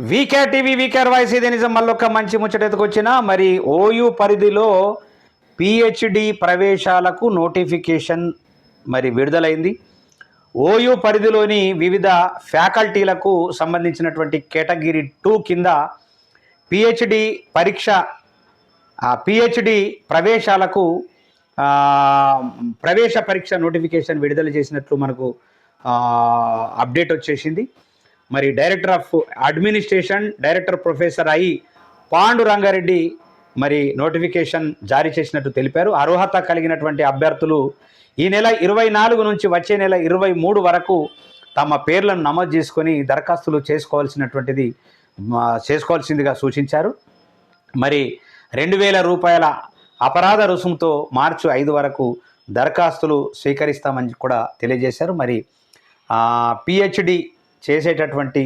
VKR TV VKR voice ఇదే నిజం మళ్ళొక్క మంచి ముచ్చటెత్తుకొచ్చిన మరి ఓయూ పరిధిలో పిహెచ్డి ప్రవేశాలకు నోటిఫికేషన్ మరి విడుదలైంది. ఓయూ పరిధిలోని వివిధ ఫ్యాకల్టీలకు సంబంధించినటువంటి కేటగిరీ 2 కింద పిహెచ్డి పరీక్ష పిహెచ్డి ప్రవేశాలకు ప్రవేశ పరీక్ష నోటిఫికేషన్ విడుదల చేసినట్లు మనకు అప్డేట్ వచ్చేసింది. మరి director of administration director professor Panduranga Reddy మరి నోటిఫికేషన్ జారీ చేసినట్టు తెలిపారు. అర్హత కలిగినటువంటి అభ్యర్థులు ఈ నెల 24 నుంచి వచ్చే నెల 23 వరకు తమ పేర్లను నమోదు చేసుకొని దరఖాస్తులు చేసుకోవాల్సిందిగా సూచించారు. మరి 2000 రూపాయల అపరాధ రుసుముతో మార్చి 5 వరకు దరఖాస్తులు స్వీకరిస్తామని కూడా తెలియజేశారు. మరి పిహెచ్డి చేసేటటువంటి